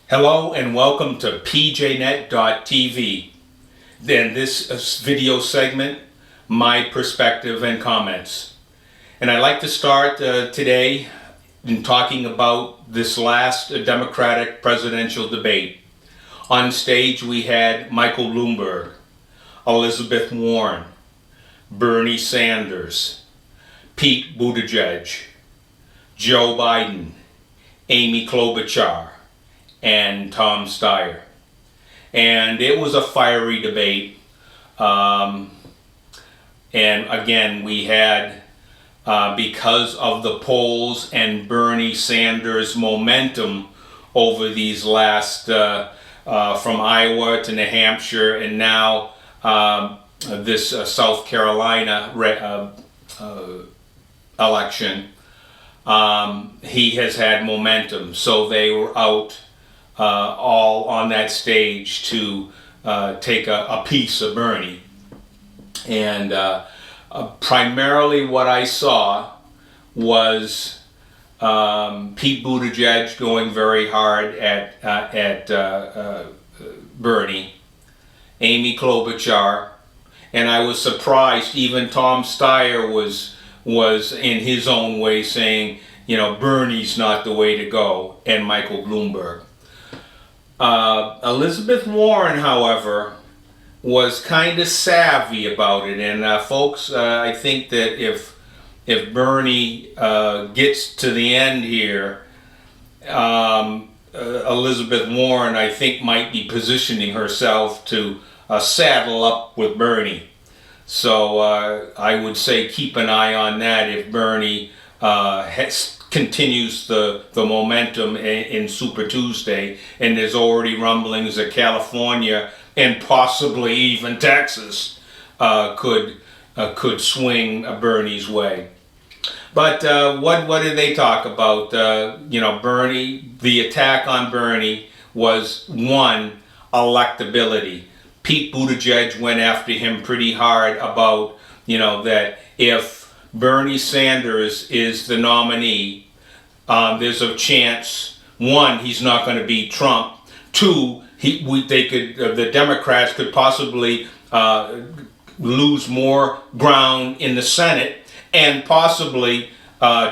Hello and welcome to pjnet.tv. Then this video segment, my perspective and comments. And I'd like to start today in talking about this last Democratic presidential debate. On stage we had Michael Bloomberg, Elizabeth Warren, Bernie Sanders, Pete Buttigieg, Joe Biden, Amy Klobuchar, and Tom Steyer. And it was a fiery debate. And again, we had, because of the polls and Bernie Sanders' momentum over these last, from Iowa to New Hampshire, and now this South Carolina election, he has had momentum. So they were out all on that stage to take a piece of Bernie. And primarily what I saw was Pete Buttigieg going very hard at Bernie, Amy Klobuchar, and I was surprised even Tom Steyer was in his own way saying, you know, Bernie's not the way to go, and Michael Bloomberg. Elizabeth Warren, however, was kind of savvy about it, and folks, I think that if Bernie gets to the end here, Elizabeth Warren, I think, might be positioning herself to saddle up with Bernie. So I would say keep an eye on that if Bernie continues the momentum in Super Tuesday, and there's already rumblings that California and possibly even Texas could swing Bernie's way. But what did they talk about? Bernie, the attack on Bernie was one, electability. Pete Buttigieg went after him pretty hard about, that if Bernie Sanders is the nominee, there's a chance, one, he's not going to beat Trump. Two, the Democrats could possibly lose more ground in the Senate and possibly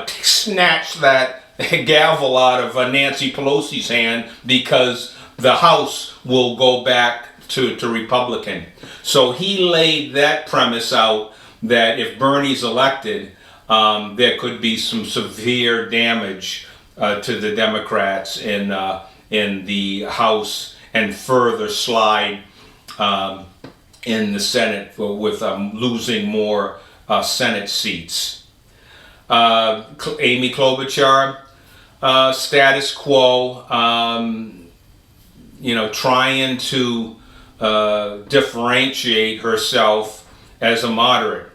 snatch that gavel out of Nancy Pelosi's hand, because the House will go back to Republican. So he laid that premise out that if Bernie's elected, there could be some severe damage to the Democrats in the House, and further slide in the Senate with losing more Senate seats. Amy Klobuchar, status quo, trying to differentiate herself as a moderate.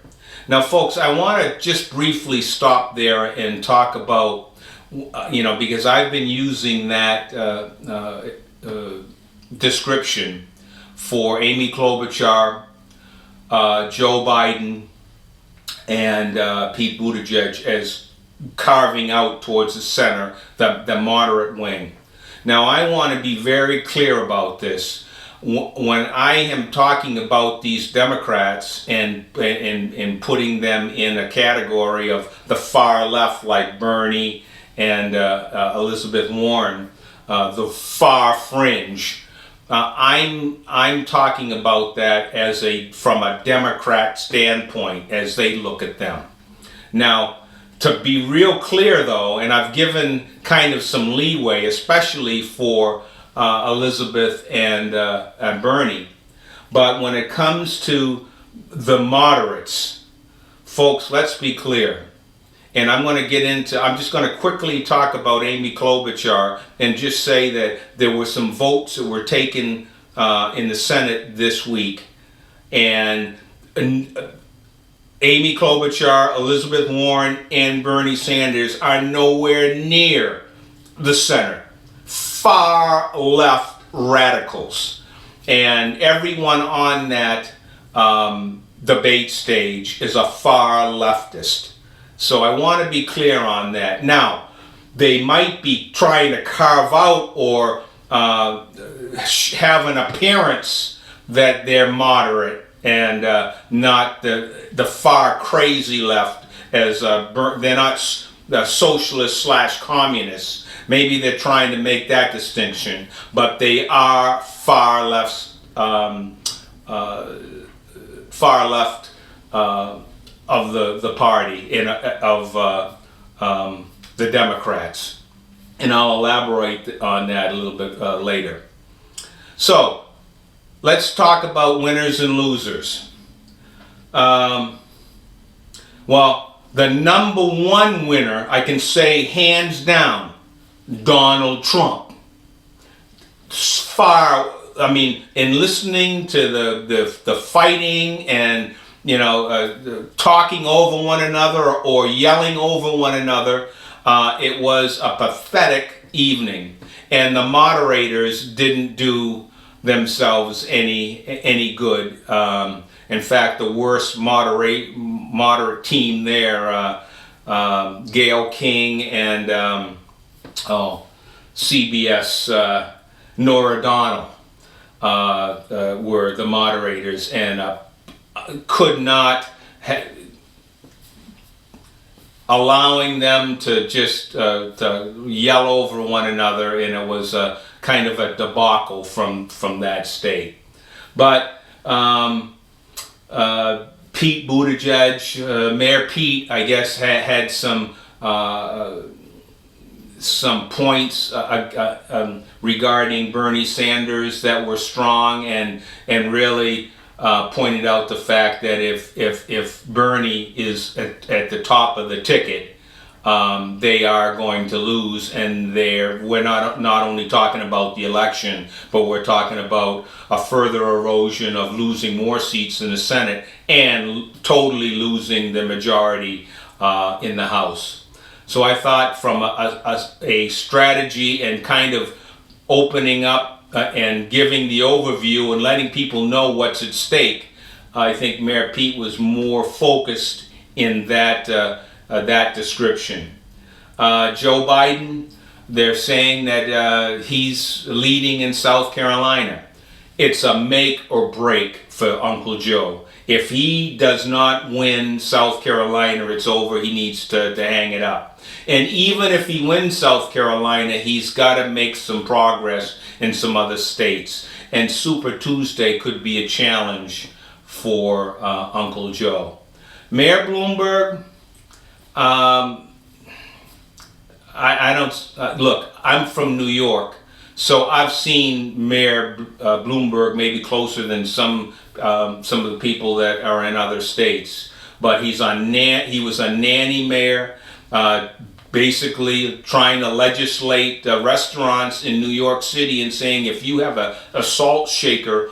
Now, folks, I want to just briefly stop there and talk about, because I've been using that description for Amy Klobuchar, Joe Biden, and Pete Buttigieg as carving out towards the center, the moderate wing. Now, I want to be very clear about this. When I am talking about these Democrats and putting them in a category of the far left, like Bernie and Elizabeth Warren, the far fringe, I'm talking about that from a Democrat standpoint as they look at them. Now, to be real clear though, and I've given kind of some leeway, especially for Elizabeth and Bernie, but when it comes to the moderates, folks, let's be clear. And I'm just going to quickly talk about Amy Klobuchar and just say that there were some votes that were taken in the Senate this week, and Amy Klobuchar, Elizabeth Warren, and Bernie Sanders are nowhere near the center. Far left radicals. And everyone on that debate stage is a far leftist. So I want to be clear on that. Now, they might be trying to carve out or have an appearance that they're moderate and not the far crazy left, as they're not socialist / communists. Maybe they're trying to make that distinction, but they are far left of the party of the Democrats, and I'll elaborate on that a little bit later. So let's talk about winners and losers. Well, the number one winner, I can say hands down, Donald Trump. In listening to the fighting and talking over one another or yelling over one another, it was a pathetic evening, and the moderators didn't do themselves any good. In fact, the worst moderate team there, Gayle King and CBS Nora Donald were the moderators, and could not allowing them to just to yell over one another, and it was kind of a debacle from that state. But Pete Buttigieg, Mayor Pete, I guess, had some points regarding Bernie Sanders that were strong, and really pointed out the fact that if Bernie is at the top of the ticket, they are going to lose, and we're not only talking about the election, but we're talking about a further erosion of losing more seats in the Senate and totally losing the majority in the House. So I thought, from a strategy and kind of opening up and giving the overview and letting people know what's at stake, I think Mayor Pete was more focused in that description. Joe Biden, they're saying that he's leading in South Carolina. It's a make or break for Uncle Joe. If he does not win South Carolina, it's over. He needs to hang it up. And even if he wins South Carolina, he's got to make some progress in some other states. And Super Tuesday could be a challenge for Uncle Joe. Mayor Bloomberg, I don't look. I'm from New York, so I've seen Mayor Bloomberg maybe closer than some of the people that are in other states. But he was a nanny mayor, basically trying to legislate restaurants in New York City and saying, if you have a salt shaker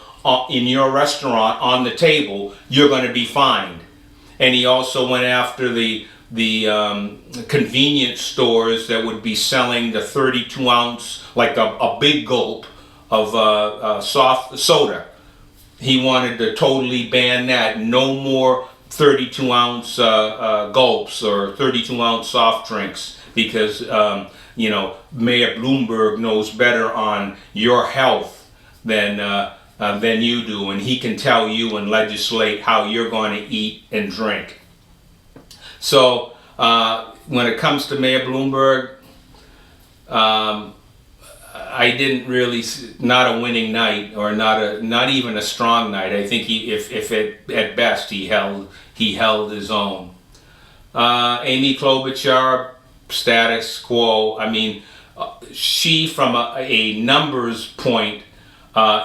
in your restaurant on the table, you're going to be fined. And he also went after the convenience stores that would be selling the 32 ounce, like a big gulp of soft soda. He wanted to totally ban that. No more 32 ounce gulps or 32 ounce soft drinks, because Mayor Bloomberg knows better on your health than you do, and he can tell you and legislate how you're going to eat and drink. So when it comes to Mayor Bloomberg, I didn't really, not a winning night, or not even a strong night. I think at best he held his own. Amy Klobuchar, status quo. I mean, she, from a numbers point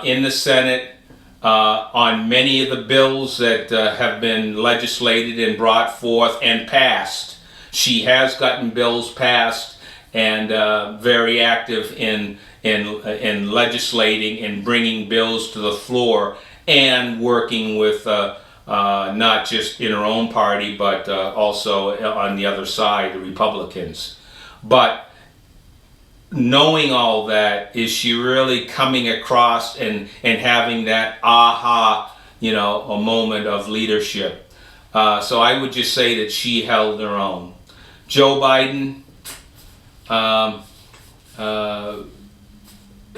in the Senate, on many of the bills that have been legislated and brought forth and passed, she has gotten bills passed, and very active in legislating and bringing bills to the floor, and working with not just in her own party, but also on the other side, the Republicans. But knowing all that, is she really coming across and having that aha, a moment of leadership? So I would just say that she held her own.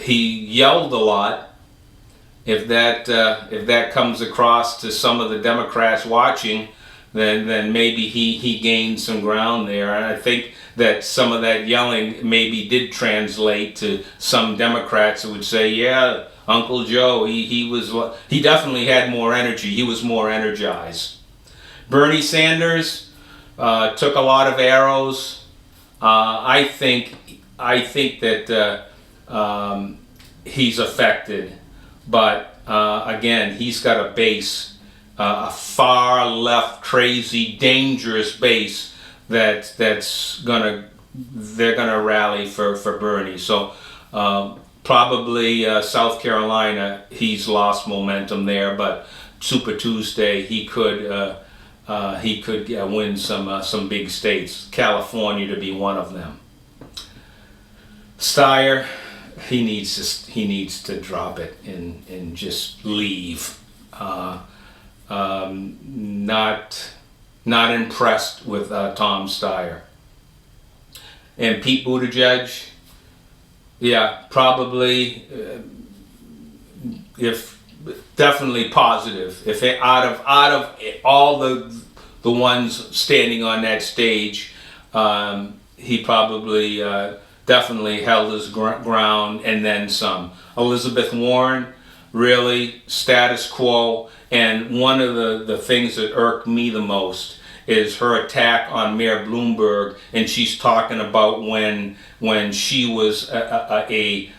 he yelled a lot. If that comes across to some of the Democrats watching, then maybe he gained some ground there. And I think that some of that yelling maybe did translate to some Democrats who would say, yeah, Uncle Joe, he definitely had more energy. He was more energized. Bernie Sanders took a lot of arrows. I think that he's affected, but again, he's got a base, a far left, crazy, dangerous base they're gonna rally for Bernie. So probably South Carolina, he's lost momentum there, but Super Tuesday he could win some big states, California to be one of them. Steyer, he needs to drop it and just leave. Not impressed with Tom Steyer. And Pete Buttigieg, yeah, probably if definitely positive. If out of all the ones standing on that stage, he probably definitely held his ground and then some. Elizabeth Warren, really status quo. And one of the things that irked me the most is her attack on Mayor Bloomberg, and she's talking about when she was a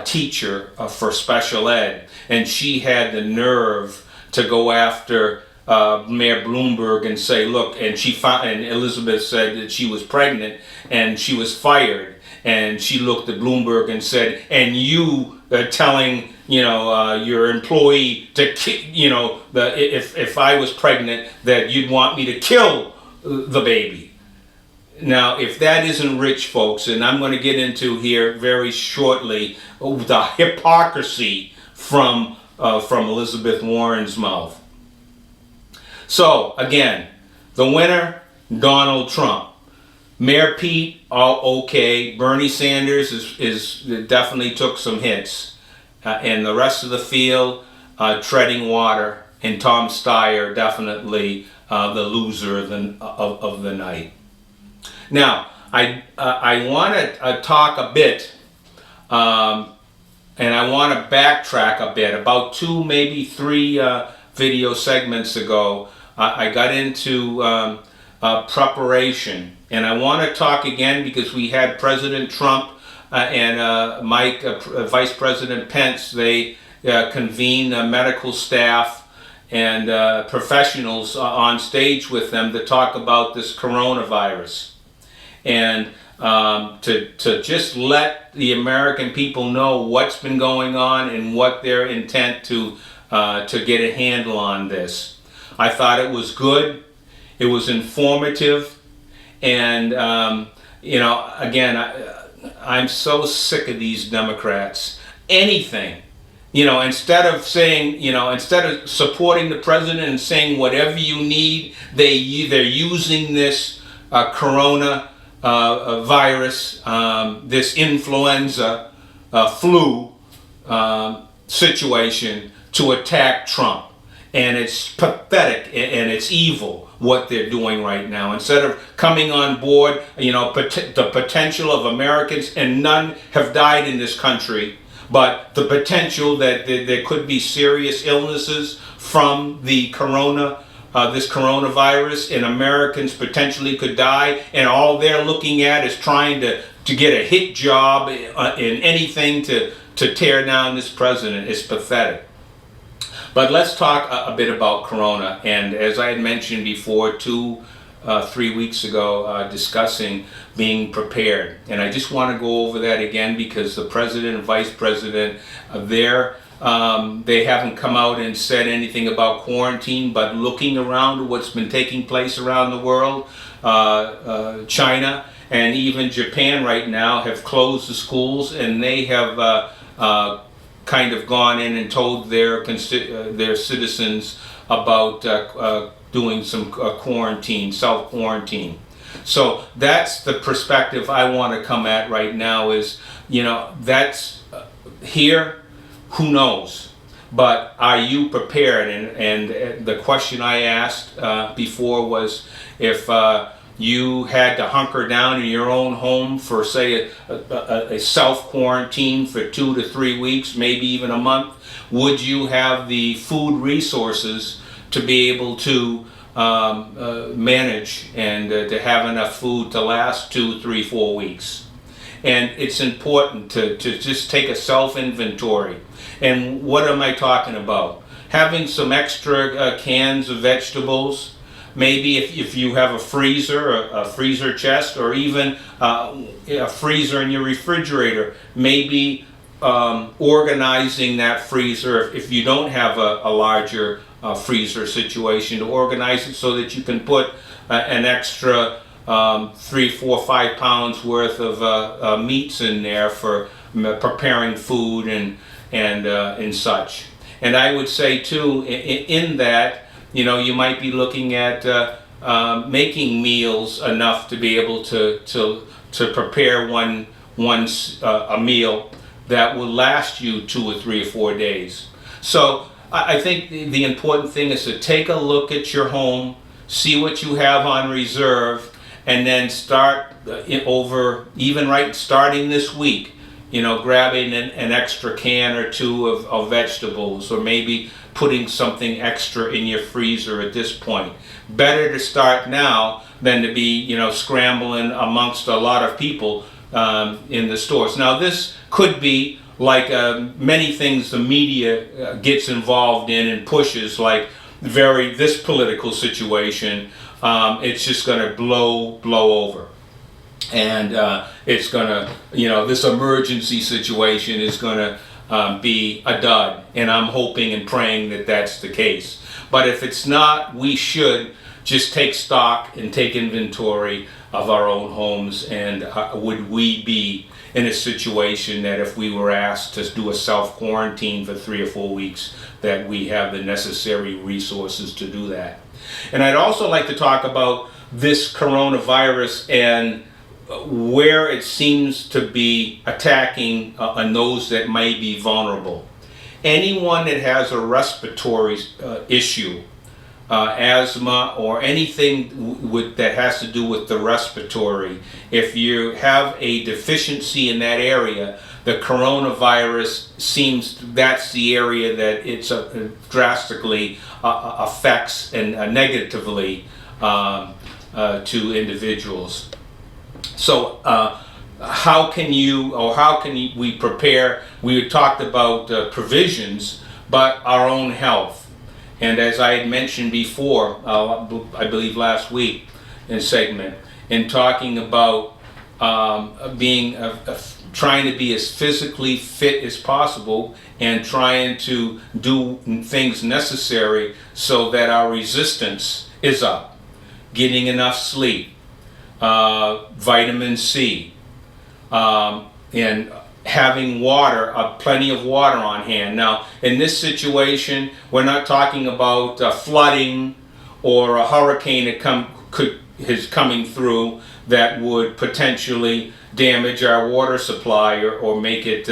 teacher for special ed, and she had the nerve to go after Mayor Bloomberg and say, look, and Elizabeth said that she was pregnant and she was fired, and she looked at Bloomberg and said, and you telling your employee to if I was pregnant that you'd want me to kill the baby. Now, if that isn't rich, folks, and I'm going to get into here very shortly the hypocrisy from Elizabeth Warren's mouth. So again, the winner, Donald Trump. Mayor Pete, all okay. Bernie Sanders is definitely took some hits. And the rest of the field treading water, and Tom Steyer definitely the loser of the night. Now, I want to talk a bit, and I want to backtrack a bit. About 2, maybe 3 video segments ago, I got into preparation, and I want to talk again because we had President Trump and Vice President Pence. They convened medical staff and professionals on stage with them to talk about this coronavirus, and to just let the American people know what's been going on and what their intent to get a handle on this. I thought it was good. It was informative, and again, I'm so sick of these Democrats. Anything, instead of saying, instead of supporting the president and saying whatever you need, they're using this corona virus, this influenza flu situation to attack Trump. And it's pathetic and it's evil what they're doing right now. Instead of coming on board, the potential of Americans, and none have died in this country, but the potential that there could be serious illnesses from the this coronavirus, and Americans potentially could die, and all they're looking at is trying to get a hit job in anything to tear down this president. Is pathetic. But let's talk a bit about corona. And as I had mentioned before, 2-3 weeks ago, discussing being prepared. And I just want to go over that again because the president and vice president, they haven't come out and said anything about quarantine, but looking around at what's been taking place around the world, China and even Japan right now have closed the schools, and they have kind of gone in and told their citizens about doing some quarantine, self-quarantine. So that's the perspective I want to come at right now is, that's here, who knows? But are you prepared? And the question I asked before was if you had to hunker down in your own home for, say, a self-quarantine for 2 to 3 weeks, maybe even a month, would you have the food resources to be able to manage and to have enough food to last 2, 3, 4 weeks? And it's important to just take a self-inventory. And what am I talking about? Having some extra cans of vegetables. Maybe if you have a freezer chest, or even a freezer in your refrigerator, maybe organizing that freezer, if you don't have a larger freezer situation, to organize it so that you can put an extra 3, 4, 5 pounds worth of meats in there for preparing food and such. And I would say too, in that, you might be looking at making meals enough to be able to prepare a meal that will last you 2 or 3 or 4 days. So I think the important thing is to take a look at your home, see what you have on reserve, and then start starting this week, grabbing an extra can or two of vegetables, or maybe putting something extra in your freezer at this point. Better to start now than to be, scrambling amongst a lot of people in the stores. Now, this could be like many things the media gets involved in and pushes, like this political situation. It's just going to blow over. And it's going to, this emergency situation is going to be a dud. And I'm hoping and praying that that's the case. But if it's not, we should just take stock and take inventory of our own homes. And would we be in a situation that if we were asked to do a self-quarantine for 3 or 4 weeks, that we have the necessary resources to do that? And I'd also like to talk about this coronavirus and where it seems to be attacking on those that may be vulnerable. Anyone that has a respiratory issue, asthma, or anything that has to do with the respiratory, if you have a deficiency in that area, the coronavirus that's the area that it's drastically affects and negatively to individuals. So how can we prepare? We talked about provisions, but our own health. And as I had mentioned before, I believe last week in segment, in talking about trying to be as physically fit as possible and trying to do things necessary so that our resistance is up. Getting enough sleep, vitamin C, and having water, plenty of water on hand. Now, in this situation, we're not talking about flooding or a hurricane that is coming through that would potentially damage our water supply or make it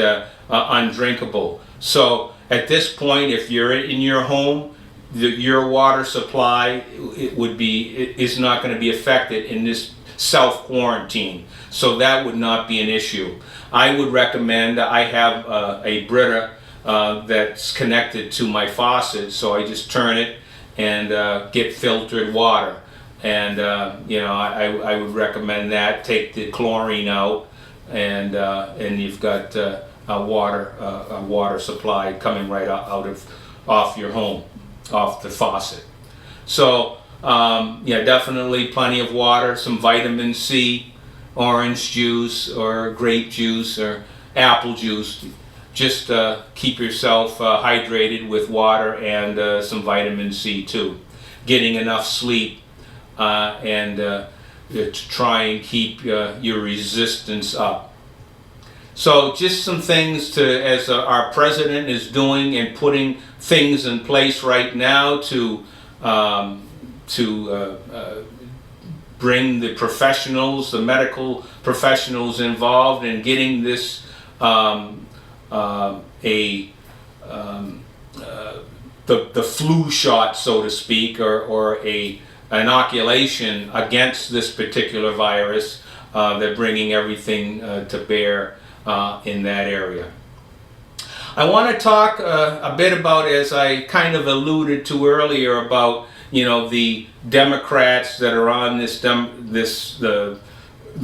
undrinkable. So at this point, if you're in your home, your water supply is not going to be affected in this self-quarantine. So that would not be an issue. I would recommend, I have a Brita that's connected to my faucet, so I just turn it and get filtered water. And I would recommend that. Take the chlorine out, and you've got a water supply coming right off your home, off the faucet. So definitely plenty of water, some vitamin C, orange juice or grape juice or apple juice. Just keep yourself hydrated with water and some vitamin C too. Getting enough sleep and to try and keep your resistance up. So just some things as our president is doing and putting things in place right now to bring the professionals, the medical professionals involved in getting this a the flu shot, so to speak, or a inoculation against this particular virus. They're bringing everything to bear in that area. I want to talk a bit about, as I kind of alluded to earlier, about the Democrats that are on that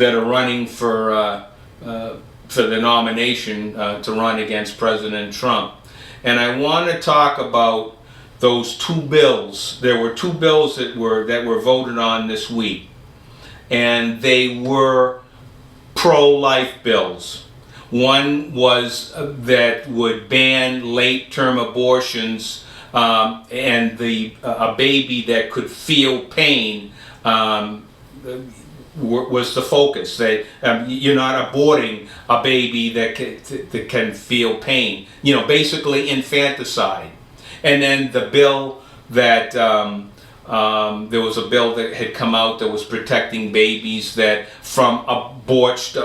are running for the nomination to run against President Trump. And I want to talk about those two bills. There were two bills that were voted on this week, and they were pro-life bills. One was that would ban late-term abortions, and a baby that could feel pain was the focus. That you're not aborting a baby that can feel pain. Basically infanticide. And then the bill that there was a bill that had come out that was protecting babies from abortions.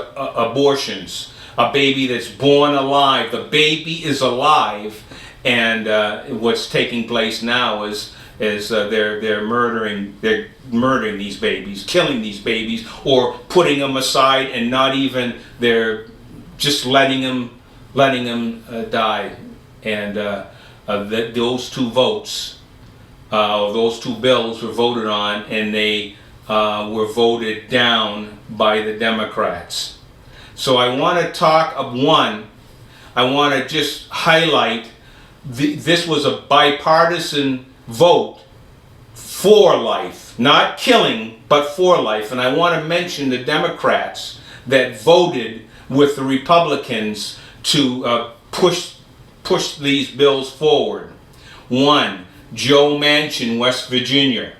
A baby that's born alive. The baby is alive, and what's taking place now is they're murdering these babies, killing these babies, or putting them aside, and they're just letting them die. And those two bills were voted on, and they were voted down by the Democrats. So I want to talk of one. I want to just highlight this was a bipartisan vote for life, not killing, but for life. And I want to mention the Democrats that voted with the Republicans to push these bills forward. 1, Joe Manchin, West Virginia.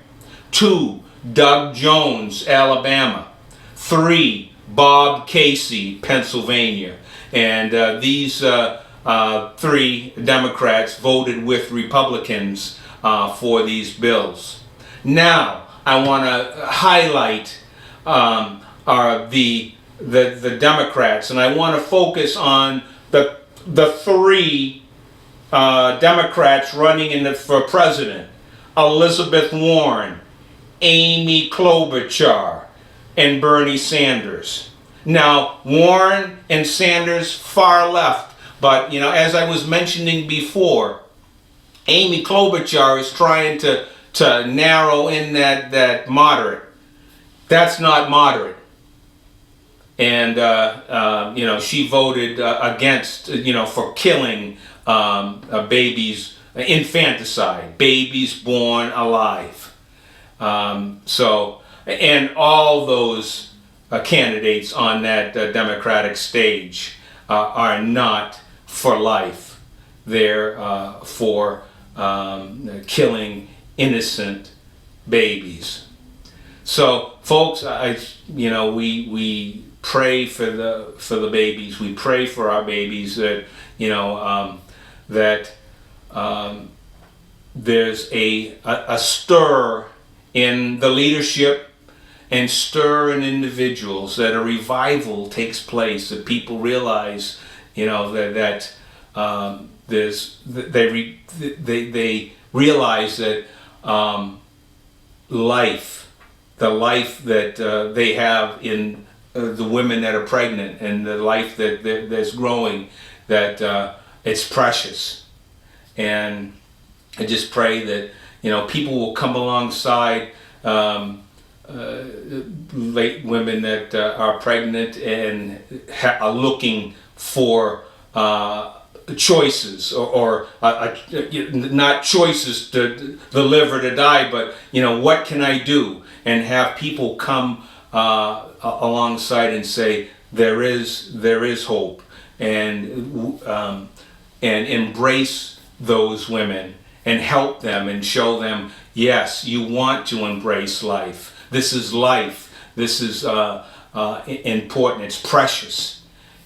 2, Doug Jones, Alabama. 3, Bob Casey, Pennsylvania. And these 3 Democrats voted with Republicans for these bills. Now, I want to highlight the Democrats, and I want to focus on the 3 Democrats running for president: Elizabeth Warren, Amy Klobuchar, and Bernie Sanders. Now, Warren and Sanders, far left, but as I was mentioning before, Amy Klobuchar is trying to narrow in that moderate. That's not moderate. And she voted against for killing babies, infanticide, babies born alive. And all those candidates on that Democratic stage are not for life. They're for killing innocent babies. So, folks, we pray for the babies. We pray for our babies that there's a stir in the leadership and stir in individuals, that a revival takes place, that people realize that they realize that the life that they have in the women that are pregnant, and the life that's growing, that it's precious. And I just pray that people will come alongside late women that are pregnant and are looking for choices, or not choices to live or to die, but what can I do, and have people come alongside and say there is hope, and embrace those women and help them and show them, yes, you want to embrace life. This is life. This is important. It's precious,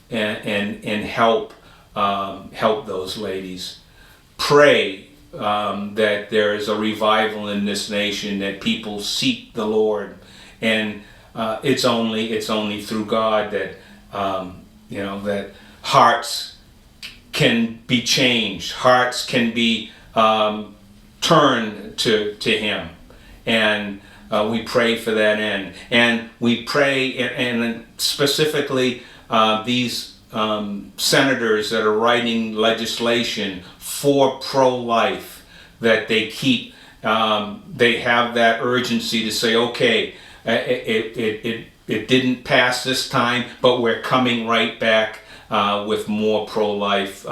and help those ladies. Pray that there is a revival in this nation, that people seek the Lord, and it's only through God that that hearts can be changed. Hearts can be turned to Him. And we pray for that end. And we pray, and specifically these senators that are writing legislation for pro-life, that they keep, they have that urgency to say, okay, it didn't pass this time, but we're coming right back with more pro-life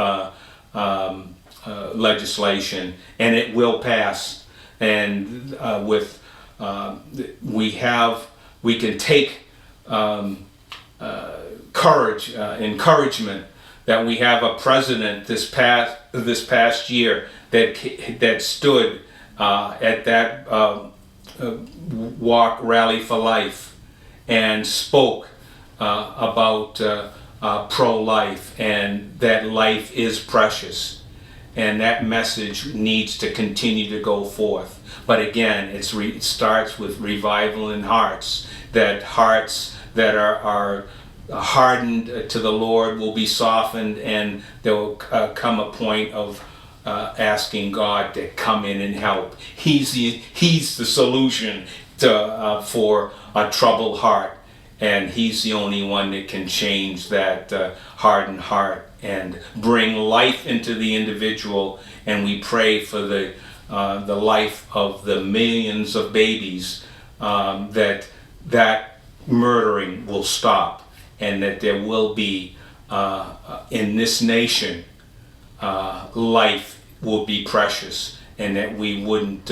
legislation, and it will pass. And we can take encouragement that we have a president this past year that stood at that rally for life and spoke about pro-life, and that life is precious, and that message needs to continue to go forth. But again, it starts with revival in hearts that are hardened to the Lord will be softened, and there will come a point of asking God to come in and help. He's the solution for a troubled heart, and He's the only one that can change that hardened heart and bring life into the individual. And we pray for the life of the millions of babies, that murdering will stop, and that there will be in this nation life will be precious, and that we wouldn't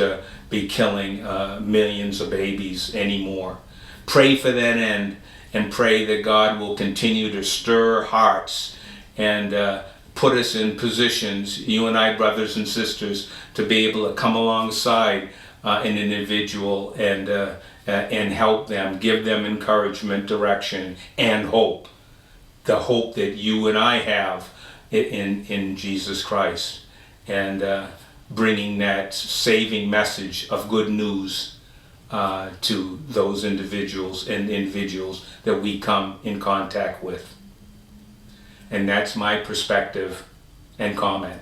be killing millions of babies anymore. Pray for that end, and pray that God will continue to stir hearts and put us in positions, you and I, brothers and sisters, to be able to come alongside an individual and help them, give them encouragement, direction, and hope. The hope that you and I have in Jesus Christ, and bringing that saving message of good news to those individuals that we come in contact with. And that's my perspective and comment.